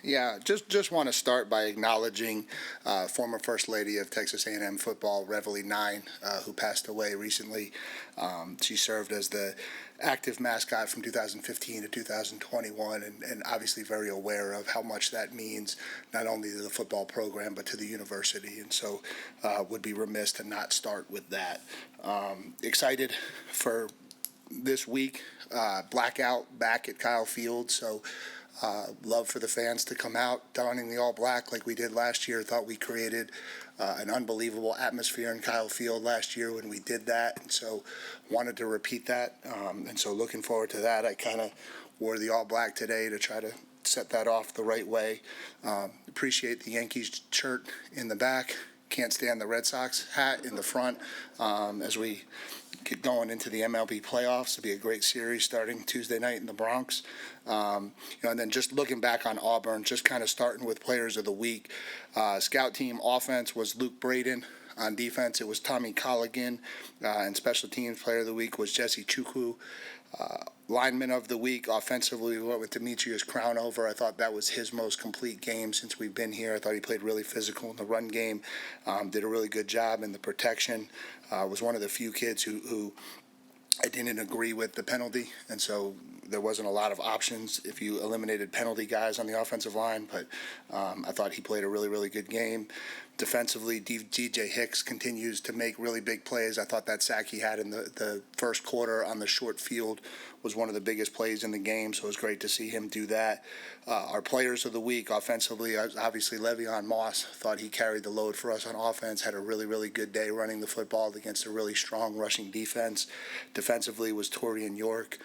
Yeah, just want to start by acknowledging former First Lady of Texas A&M football, Reveille Nine, who passed away recently. She served as the active mascot from 2015 to 2021, and obviously very aware of how much that means, not only to the football program, but to the university. And so would be remiss to not start with that. Excited for this week, blackout back at Kyle Field, so love for the fans to come out donning the all black like we did last year. Thought we created an unbelievable atmosphere in Kyle Field last year when we did that, and so wanted to repeat that. And so looking forward to that. I kind of wore the all black today to try to set that off the right way. Appreciate the Yankees shirt in the back. Can't stand the Red Sox hat in the front as we get going into the MLB playoffs. It'll be a great series starting Tuesday night in the Bronx. And then just looking back on Auburn, just kind of starting with players of the week. Scout team offense was Luke Braden. On defense, it was Tommy Colligan. And special teams player of the week was Jesse Chukwu. Lineman of the week, offensively, we went with Demetrius Crownover. I thought that was his most complete game since we've been here. I thought he played really physical in the run game, did a really good job in the protection. Was one of the few kids who I didn't agree with the penalty, and so there wasn't a lot of options if you eliminated penalty guys on the offensive line, but I thought he played a really, really good game. Defensively, DJ Hicks continues to make really big plays. I thought that sack he had in the first quarter on the short field was one of the biggest plays in the game, so it was great to see him do that. Our players of the week, offensively, obviously Le'Veon Moss. Thought he carried the load for us on offense, had a really, really good day running the football against a really strong rushing defense. Defensively was Torian York.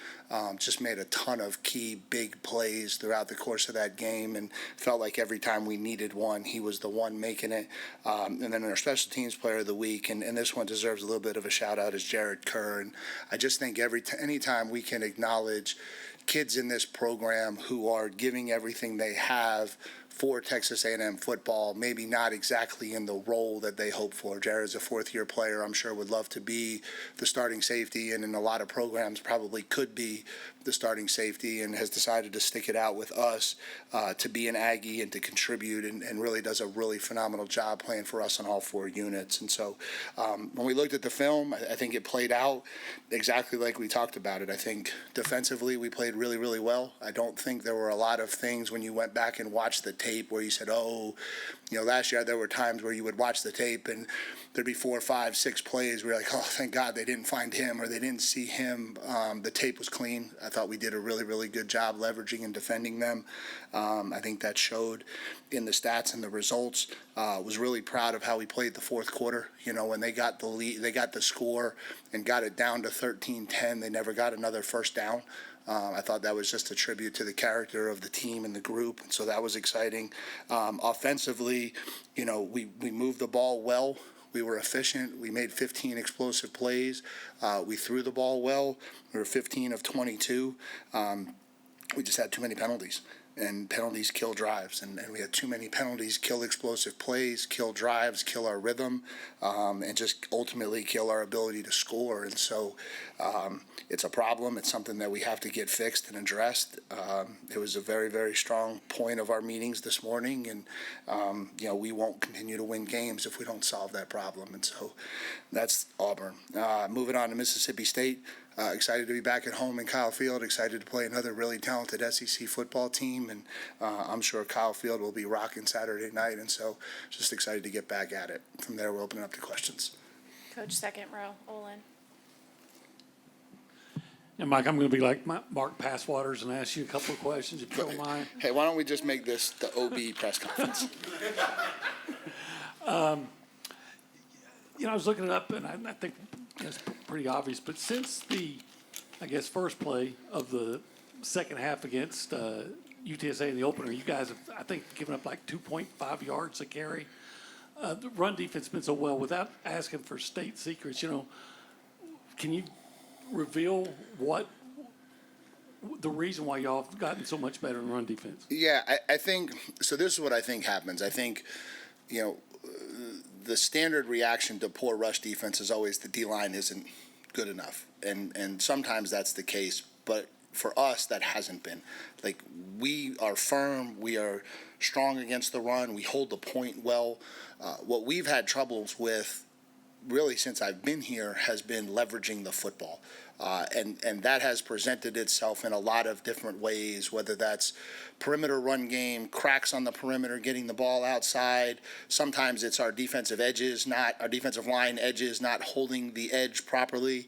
Just made a ton of key big plays throughout the course of that game, and felt like every time we needed one, he was the one making it. And then our special teams player of the week, and this one deserves a little bit of a shout out, is Jared Kerr. And I just think anytime we can acknowledge kids in this program who are giving everything they have for Texas A&M football, maybe not exactly in the role that they hope for. Jared's a fourth-year player, I'm sure would love to be the starting safety, and in a lot of programs probably could be the starting safety, and has decided to stick it out with us to be an Aggie and to contribute, and really does a really phenomenal job playing for us on all four units. And so when we looked at the film, I think it played out exactly like we talked about it. I think defensively we played really, really well. I don't think there were a lot of things when you went back and watched the tape where you said, last year there were times where you would watch the tape and there'd be 4, 5, 6 plays where you're like, oh, thank God they didn't find him or they didn't see him. The tape was clean. I thought we did a really, really good job leveraging and defending them. I think that showed in the stats and the results. Was really proud of how we played the fourth quarter. When they got the lead, they got the score and got it down to 13-10. They never got another first down. I thought that was just a tribute to the character of the team and the group, and so that was exciting. Offensively, we moved the ball well. We were efficient. We made 15 explosive plays. We threw the ball well. We were 15 of 22. We just had too many penalties. And penalties kill drives, and we had too many penalties kill explosive plays, kill drives, kill our rhythm, and just ultimately kill our ability to score. And so it's a problem. It's something that we have to get fixed and addressed. It was a very, very strong point of our meetings this morning, and we won't continue to win games if we don't solve that problem. And so that's Auburn. Moving on to Mississippi State. Excited to be back at home in Kyle Field, excited to play another really talented SEC football team, and I'm sure Kyle Field will be rocking Saturday night, and so just excited to get back at it. From there, we'll open it up to questions. Coach, second row, Olin. Yeah, Mike, I'm going to be like Mark Passwaters and ask you a couple of questions, if you don't mind. Hey, why don't we just make this the OB press conference? I was looking it up, and I think it's pretty obvious, but since the, first play of the second half against UTSA in the opener, you guys have, I think, given up like 2.5 yards a carry. The run defense has been so well. Without asking for state secrets, can you reveal what the reason why y'all have gotten so much better in run defense? Yeah, I think so. This is what I think happens. I think, the standard reaction to poor rush defense is always the D-line isn't good enough, and sometimes that's the case. But For us, that hasn't been. Like, we are firm, we are strong against the run, we hold the point well. What we've had troubles with really since I've been here has been leveraging the football. And that has presented itself in a lot of different ways, whether that's perimeter run game, cracks on the perimeter, getting the ball outside. Sometimes it's our defensive line edges not holding the edge properly.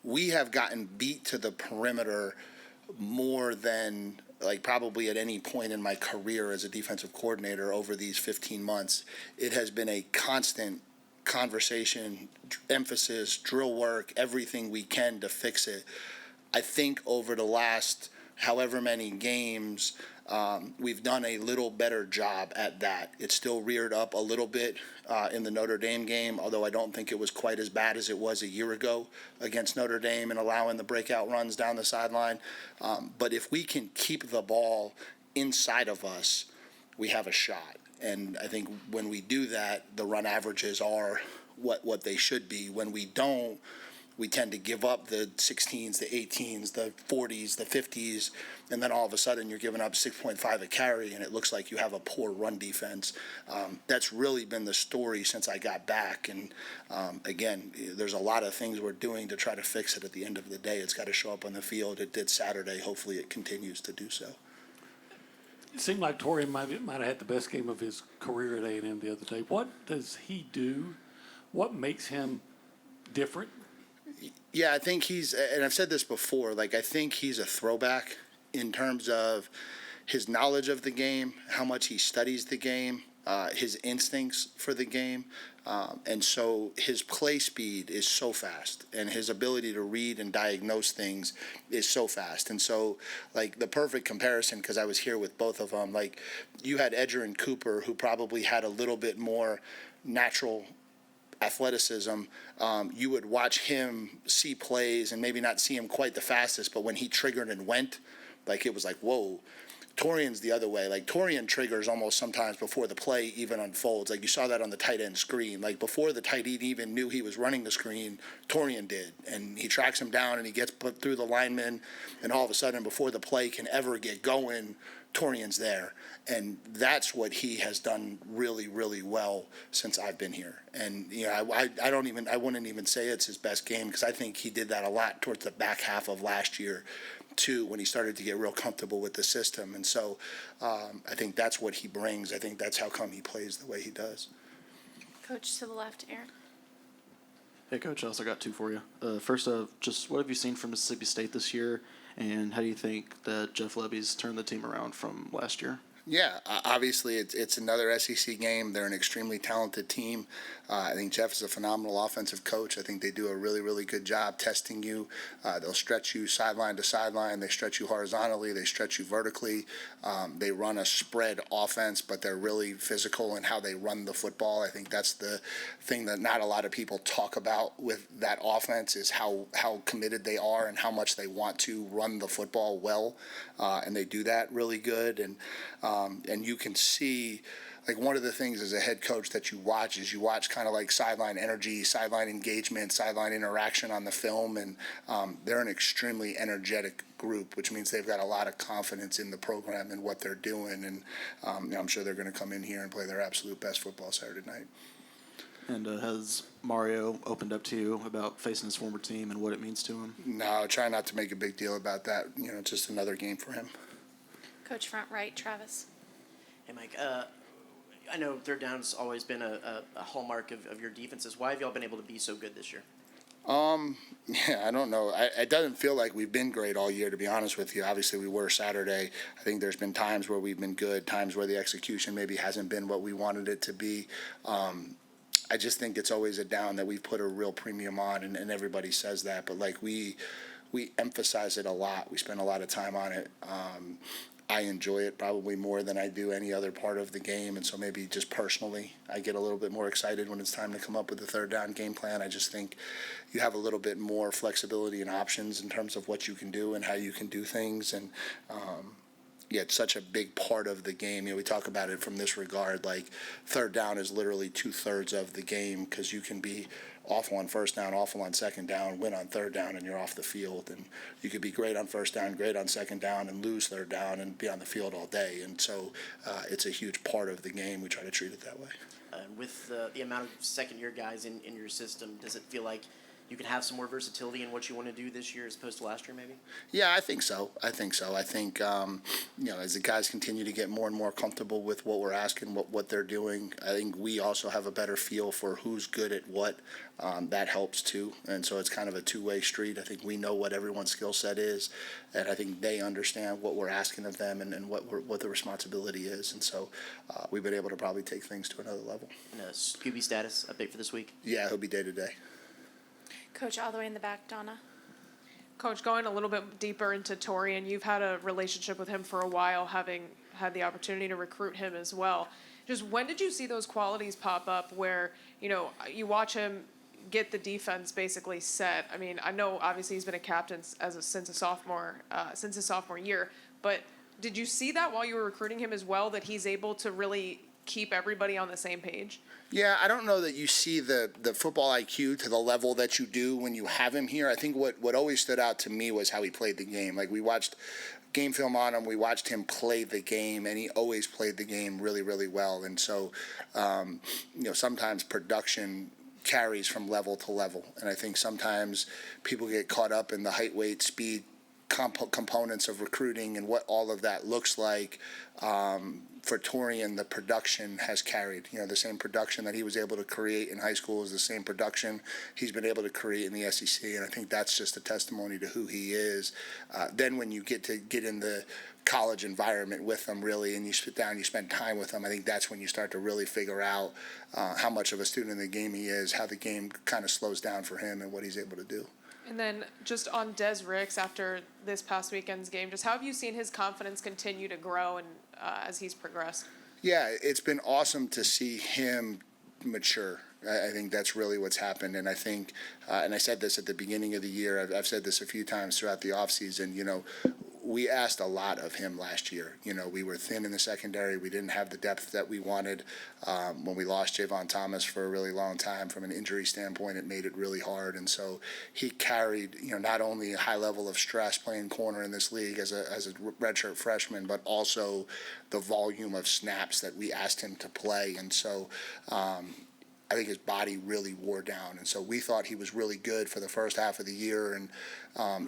We have gotten beat to the perimeter more than like probably at any point in my career as a defensive coordinator over these 15 months. It has been a constant conversation, emphasis, drill work, everything we can to fix it. I think over the last however many games, we've done a little better job at that. It still reared up a little bit in the Notre Dame game, although I don't think it was quite as bad as it was a year ago against Notre Dame and allowing the breakout runs down the sideline. But if we can keep the ball inside of us, we have a shot. And I think when we do that, the run averages are what they should be. When we don't, we tend to give up the 16s, the 18s, the 40s, the 50s, and then all of a sudden you're giving up 6.5 a carry, and it looks like you have a poor run defense. That's really been the story since I got back. And again, there's a lot of things we're doing to try to fix it. At the end of the day, it's got to show up on the field. It did Saturday. Hopefully it continues to do so. It seemed like Torian might have had the best game of his career at A&M the other day. What does he do? What makes him different? Yeah, I think and I've said this before, like I think he's a throwback in terms of his knowledge of the game, how much he studies the game, his instincts for the game. And so his play speed is so fast, and his ability to read and diagnose things is so fast. And so, like, the perfect comparison, because I was here with both of them, like, you had Edger and Cooper, who probably had a little bit more natural athleticism. You would watch him see plays and maybe not see him quite the fastest, but when he triggered and went, like, it was like, whoa. Torian's the other way. Like, Torian triggers almost sometimes before the play even unfolds. Like, you saw that on the tight end screen. Like, before the tight end even knew he was running the screen, Torian did. And he tracks him down and he gets put through the lineman. And all of a sudden, before the play can ever get going, Torian's there. And that's what he has done really, really well since I've been here. And, you know, I wouldn't even say it's his best game, because I think he did that a lot towards the back half of last year too, when he started to get real comfortable with the system. And so I think that's what he brings. I think that's how come he plays the way he does. Coach to the left, Aaron. Hey, Coach, I also got two for you. First, just what have you seen from Mississippi State this year, and how do you think that Jeff Lebby's turned the team around from last year? Yeah, obviously it's another SEC game. They're an extremely talented team. I think Jeff is a phenomenal offensive coach. I think they do a really, really good job testing you. They'll stretch you sideline to sideline. They stretch you horizontally. They stretch you vertically. They run a spread offense, but they're really physical in how they run the football. I think that's the thing that not a lot of people talk about with that offense, is how committed they are and how much they want to run the football well. And they do that really good. And you can see, like, one of the things as a head coach that you watch kind of like sideline energy, sideline engagement, sideline interaction on the film. And they're an extremely energetic group, which means they've got a lot of confidence in the program and what they're doing. And I'm sure they're going to come in here and play their absolute best football Saturday night. And has Mario opened up to you about facing his former team and what it means to him? No, try not to make a big deal about that. You know, it's just another game for him. Coach front right, Travis. Hey, Mike. I know third down's always been a hallmark of your defenses. Why have y'all been able to be so good this year? Yeah, I don't know. It doesn't feel like we've been great all year, to be honest with you. Obviously, we were Saturday. I think there's been times where we've been good, times where the execution maybe hasn't been what we wanted it to be. I just think it's always a down that we've put a real premium on, and everybody says that. But, like, we emphasize it a lot. We spend a lot of time on it. I enjoy it probably more than I do any other part of the game, and so maybe just personally I get a little bit more excited when it's time to come up with the third down game plan. I just think you have a little bit more flexibility and options in terms of what you can do and how you can do things, and yet such a big part of the game. We talk about it from this regard, like third down is literally 2/3 of the game, because you can be awful on first down, awful on second down, win on third down, and you're off the field. And you could be great on first down, great on second down, and lose third down and be on the field all day. And so it's a huge part of the game. We try to treat it that way. With the amount of second-year guys in your system, does it feel like you can have some more versatility in what you want to do this year as opposed to last year, maybe? Yeah, I think so. I think, as the guys continue to get more and more comfortable with what we're asking, what they're doing, I think we also have a better feel for who's good at what. That helps too. And so it's kind of a two-way street. I think we know what everyone's skill set is, and I think they understand what we're asking of them and what the responsibility is. And so we've been able to probably take things to another level. And Scooby status update for this week? Yeah, he'll be day to day. Coach all the way in the back, Donna. Coach, going a little bit deeper into Torian, you've had a relationship with him for a while, having had the opportunity to recruit him as well. Just when did you see those qualities pop up where, you watch him get the defense basically set? I mean, I know obviously he's been a captain since his sophomore year, but did you see that while you were recruiting him as well, that he's able to really keep everybody on the same page? Yeah, I don't know that you see the football IQ to the level that you do when you have him here. I think what always stood out to me was how he played the game. Like, we watched game film on him, we watched him play the game, and he always played the game really, really well. And so, sometimes production carries from level to level. And I think sometimes people get caught up in the height, weight, speed components of recruiting and what all of that looks like. For Torian, the production has carried. The same production that he was able to create in high school is the same production he's been able to create in the SEC, and I think that's just a testimony to who he is. Then when you get in the college environment with them, really, and you sit down, you spend time with them, I think that's when you start to really figure out how much of a student in the game he is, how the game kind of slows down for him, and what he's able to do. And then just on Des Ricks after this past weekend's game, just how have you seen his confidence continue to grow and as he's progressed? Yeah, it's been awesome to see him mature. I think that's really what's happened. And I think, and I said this at the beginning of the year, I've said this a few times throughout the offseason, we asked a lot of him last year. We were thin in the secondary. We didn't have the depth that we wanted. When we lost Javon Thomas for a really long time from an injury standpoint, it made it really hard. And so he carried, not only a high level of stress playing corner in this league as a redshirt freshman, but also the volume of snaps that we asked him to play. And so I think his body really wore down. And so we thought he was really good for the first half of the year and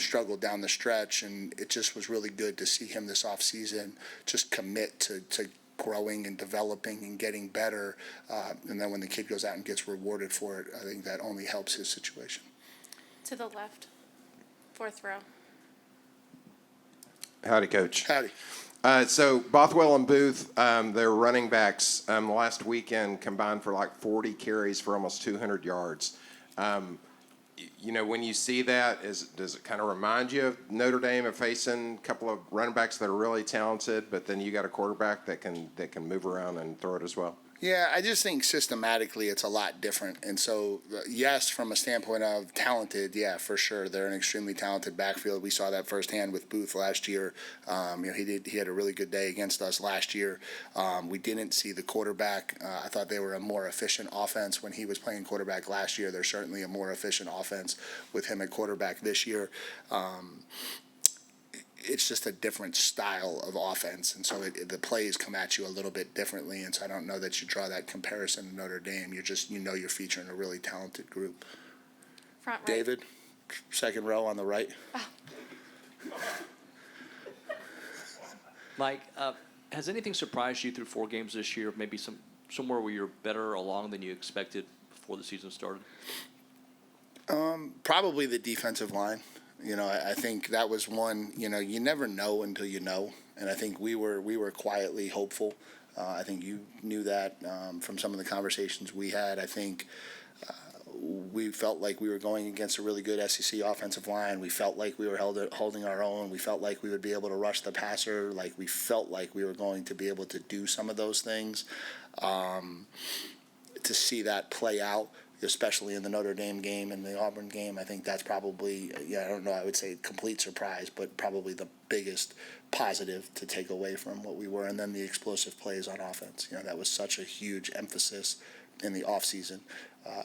struggled down the stretch. And it just was really good to see him this offseason just commit to growing and developing and getting better. And then when the kid goes out and gets rewarded for it, I think that only helps his situation. To the left, fourth row. Howdy, Coach. Howdy. So Bothwell and Booth, their running backs, last weekend combined for like 40 carries for almost 200 yards. When you see that, does it kind of remind you of Notre Dame of facing a couple of running backs that are really talented, but then you got a quarterback that can move around and throw it as well? Yeah, I just think systematically it's a lot different. And so, yes, from a standpoint of talented, yeah, for sure. They're an extremely talented backfield. We saw that firsthand with Booth last year. He had a really good day against us last year. We didn't see the quarterback. I thought they were a more efficient offense when he was playing quarterback last year. They're certainly a more efficient offense with him at quarterback this year. It's just a different style of offense, and so the plays come at you a little bit differently, and so I don't know that you draw that comparison to Notre Dame. You're featuring a really talented group. Front right. David, second row on the right. Mike, has anything surprised you through 4 games this year, maybe somewhere where you're better along than you expected before the season started? Probably the defensive line. I think that was one, you never know until you know. And I think we were quietly hopeful. I think you knew that from some of the conversations we had. I think we felt like we were going against a really good SEC offensive line. We felt like we were holding our own. We felt like we would be able to rush the passer. Like we felt like we were going to be able to do some of those things. To see that play out especially in the Notre Dame game and the Auburn game. I think that's probably, I don't know, I would say complete surprise, but probably the biggest positive to take away from what we were. And then the explosive plays on offense. That was such a huge emphasis in the offseason.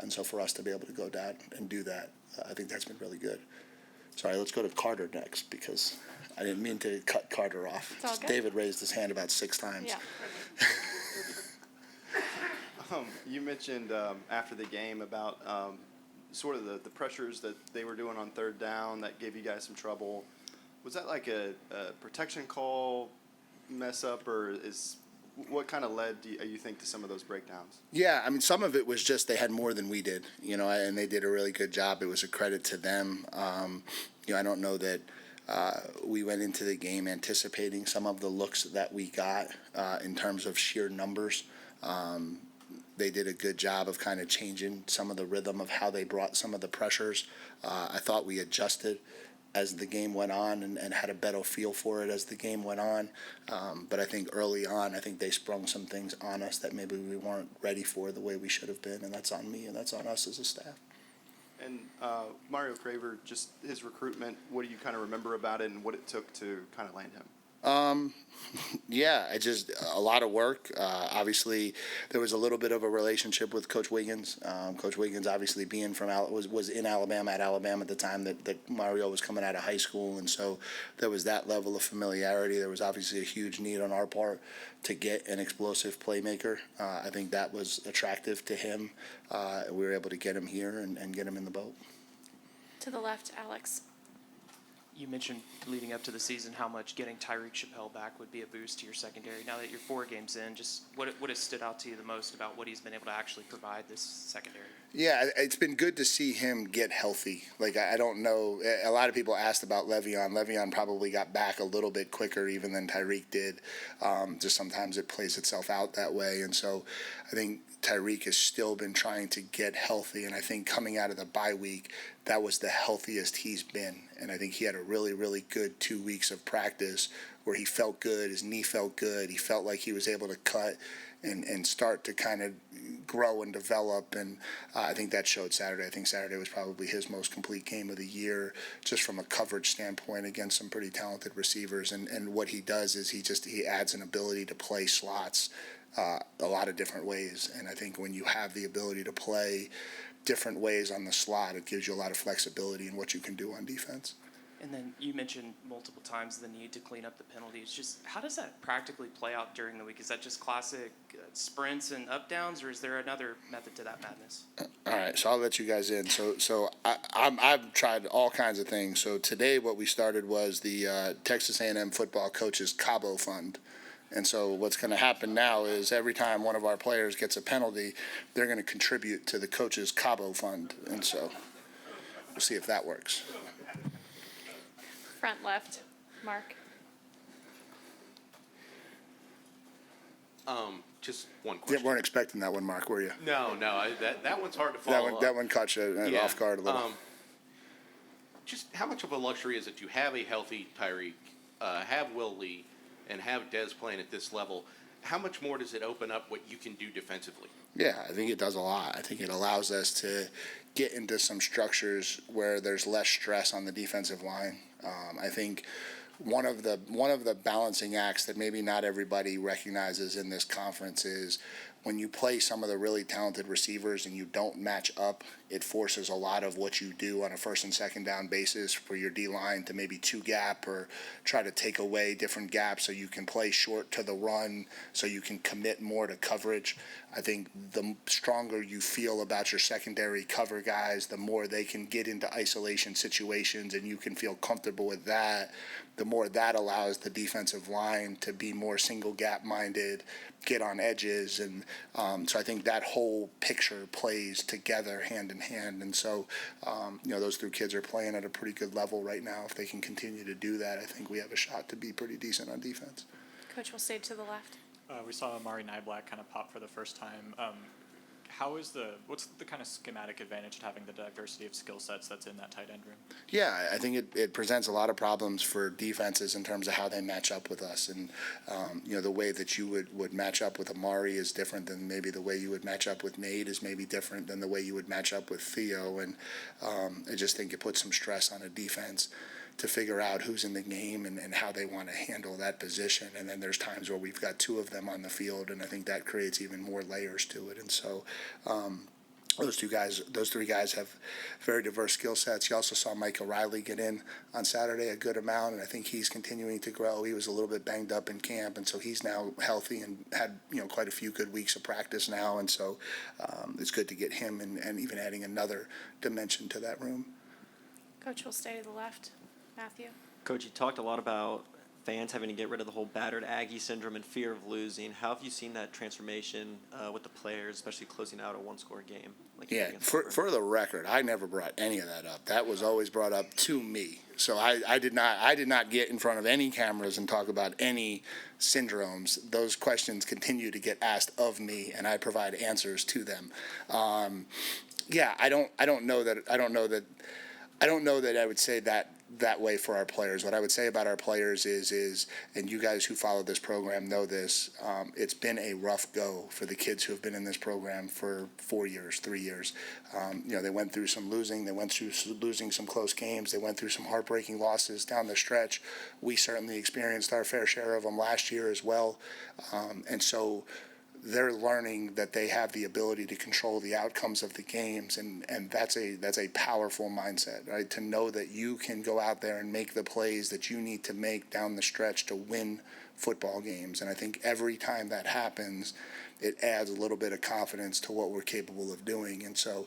And so for us to be able to go down and do that, I think that's been really good. Sorry, let's go to Carter next because I didn't mean to cut Carter off. It's all good. David raised his hand about 6 times. Yeah. You mentioned after the game about sort of the pressures that they were doing on third down that gave you guys some trouble. Was that like a protection call mess up, or what kind of led, do you think, to some of those breakdowns? Yeah, I mean, some of it was just they had more than we did, and they did a really good job. It was a credit to them. I don't know that we went into the game anticipating some of the looks that we got in terms of sheer numbers. They did a good job of kind of changing some of the rhythm of how they brought some of the pressures. I thought we adjusted as the game went on and had a better feel for it as the game went on. But I think early on, I think they sprung some things on us that maybe we weren't ready for the way we should have been, and that's on me and that's on us as a staff. And Mario Craver, just his recruitment, what do you kind of remember about it and what it took to kind of land him? Yeah, a lot of work. Obviously, there was a little bit of a relationship with Coach Wiggins. Coach Wiggins, obviously, being from was in Alabama at the time that Mario was coming out of high school, and so there was that level of familiarity. There was obviously a huge need on our part to get an explosive playmaker. I think that was attractive to him. We were able to get him here and get him in the boat. To the left, Alex. You mentioned leading up to the season how much getting Tyreek Chappelle back would be a boost to your secondary. Now that you're 4 games in, just what has stood out to you the most about what he's been able to actually provide this secondary? Yeah, it's been good to see him get healthy. Like, I don't know, a lot of people asked about Le'Veon. Le'Veon probably got back a little bit quicker even than Tyreek did. Just sometimes it plays itself out that way. And so I think Tyreek has still been trying to get healthy, and I think coming out of the bye week, that was the healthiest he's been. And I think he had a really, really good 2 weeks of practice where he felt good, his knee felt good, he felt like he was able to cut and start to kind of grow and develop, and I think that showed Saturday. I think Saturday was probably his most complete game of the year, just from a coverage standpoint against some pretty talented receivers, and what he does is he adds an ability to play slots a lot of different ways, and I think when you have the ability to play different ways on the slot, it gives you a lot of flexibility in what you can do on defense. And then you mentioned multiple times the need to clean up the penalties. Just how does that practically play out during the week? Is that just classic sprints and up downs, or is there another method to that madness? All right, so I'll let you guys in. So I've tried all kinds of things. So today what we started was the Texas A&M football coaches Cabo Fund. And so what's going to happen now is every time one of our players gets a penalty, they're going to contribute to the coaches Cabo Fund. And so we'll see if that works. Front left, Mark. Just one You question. weren't expecting that one, Mark, were you? No, that one's hard to follow. That one caught you off guard a little. Just how much of a luxury is it to have a healthy Tyreek, have Will Lee, and have Dez playing at this level? How much more does it open up what you can do defensively? Yeah, I think it does a lot. I think it allows us to get into some structures where there's less stress on the defensive line. I think one of the balancing acts that maybe not everybody recognizes in this conference is when you play some of the really talented receivers and you don't match up, it forces a lot of what you do on a first and second down basis for your D-line to maybe two gap or try to take away different gaps so you can play short to the run, so you can commit more to coverage. I think the stronger you feel about your secondary cover guys, the more they can get into isolation situations and you can feel comfortable with that, the more that allows the defensive line to be more single gap minded, get on edges, and so I think that whole picture plays together hand in hand. And so, those three kids are playing at a pretty good level right now. If they can continue to do that, I think we have a shot to be pretty decent on defense. Coach will stay to the left. We saw Amari Niblack kind of pop for the first time. what's the kind of schematic advantage of having the diversity of skill sets that's in that tight end room? Yeah, I think it presents a lot of problems for defenses in terms of how they match up with us. And, the way that you would match up with Amari is different than maybe the way you would match up with Nate is maybe different than the way you would match up with Theo. And I just think it puts some stress on a defense to figure out who's in the game and how they want to handle that position. And then there's times where we've got two of them on the field, and I think that creates even more layers to it. And so those three guys have very diverse skill sets. You also saw Mike O'Reilly get in on Saturday a good amount, and I think he's continuing to grow. He was a little bit banged up in camp, and so he's now healthy and had quite a few good weeks of practice now. And so it's good to get him and even adding another dimension to that room. Coach will stay to the left. Matthew. Coach, you talked a lot about fans having to get rid of the whole battered Aggie syndrome and fear of losing. How have you seen that transformation with the players, especially closing out a one-score game? For the record, I never brought any of that up. That was always brought up to me. So I did not get in front of any cameras and talk about any syndromes. Those questions continue to get asked of me, and I provide answers to them. I don't know that I would say that way for our players. What I would say about our players is, and you guys who follow this program know this, it's been a rough go for the kids who have been in this program for 4 years, 3 years. They went through some losing. They went through losing some close games. They went through some heartbreaking losses down the stretch. We certainly experienced our fair share of them last year as well. And so they're learning that they have the ability to control the outcomes of the games, and that's a powerful mindset, right? To know that you can go out there and make the plays that you need to make down the stretch to win football games. And I think every time that happens, it adds a little bit of confidence to what we're capable of doing. And so,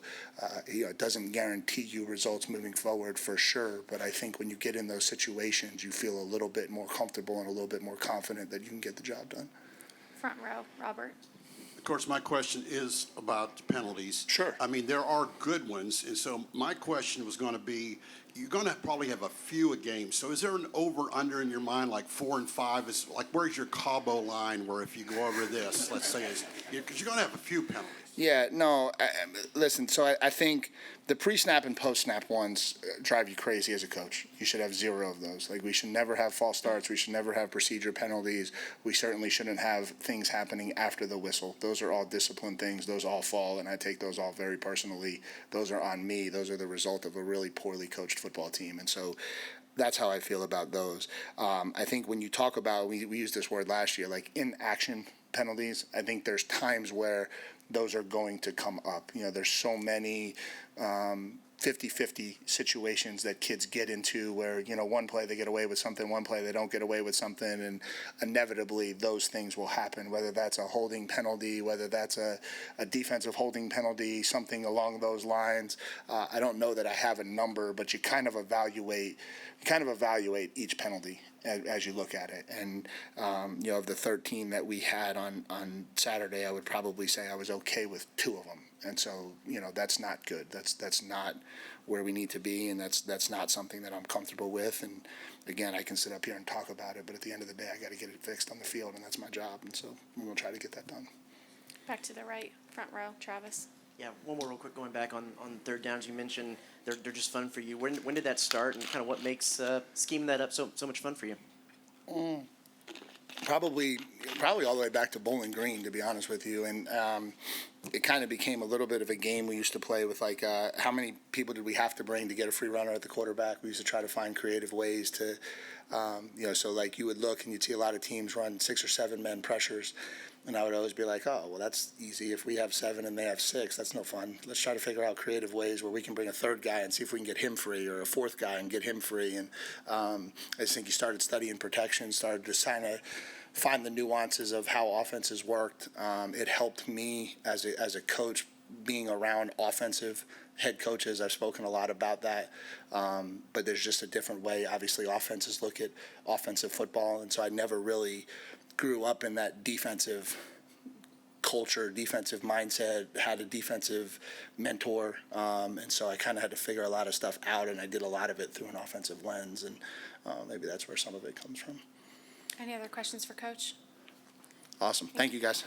it doesn't guarantee you results moving forward for sure, but I think when you get in those situations, you feel a little bit more comfortable and a little bit more confident that you can get the job done. Front row, Robert. Of course, my question is about penalties. Sure. I mean, there are good ones, and so my question was going to be, you're going to probably have a few a game. So is there an over-under in your mind, like 4 and 5? Is like, where's your Cabo line where if you go over this, let's say, because you're going to have a few penalties. Yeah, no, listen, so I think the pre-snap and post-snap ones drive you crazy as a coach. You should have 0 of those. Like, we should never have false starts. We should never have procedure penalties. We certainly shouldn't have things happening after the whistle. Those are all discipline things. Those all fall, and I take those all very personally. Those are on me. Those are the result of a really poorly coached football team. And so that's how I feel about those. I think when you talk about, we used this word last year, like inaction penalties, I think there's times where those are going to come up. There's so many 50-50 situations that kids get into where, one play they get away with something, one play they don't get away with something, and inevitably those things will happen, whether that's a holding penalty, whether that's a defensive holding penalty, something along those lines. I don't know that I have a number, but you kind of evaluate each penalty as you look at it. And, of the 13 that we had on Saturday, I would probably say I was okay with 2 of them. And so, that's not good. That's not where we need to be, and that's not something that I'm comfortable with. And, again, I can sit up here and talk about it, but at the end of the day, I got to get it fixed on the field, and that's my job. And so I'm going to try to get that done. Back to the right, front row, Travis. Yeah, one more real quick going back on third downs. You mentioned they're just fun for you. When did that start, and kind of what makes scheming that up so much fun for you? Probably all the way back to Bowling Green, to be honest with you. And it kind of became a little bit of a game we used to play with, like, how many people did we have to bring to get a free runner at the quarterback? We used to try to find creative ways to, so like you would look and you'd see a lot of teams run 6 or 7 men pressures. And I would always be like, oh, well, that's easy. If we have 7 and they have 6, that's no fun. Let's try to figure out creative ways where we can bring a third guy and see if we can get him free, or a fourth guy and get him free. And I just think you started studying protection, started to kind of find the nuances of how offenses worked. It helped me as a coach being around offensive head coaches. I've spoken a lot about that, but there's just a different way. Obviously, offenses look at offensive football, and so I never really grew up in that defensive culture, defensive mindset, had a defensive mentor, and so I kind of had to figure a lot of stuff out, and I did a lot of it through an offensive lens, and maybe that's where some of it comes from. Any other questions for Coach? Awesome. Thank you, guys.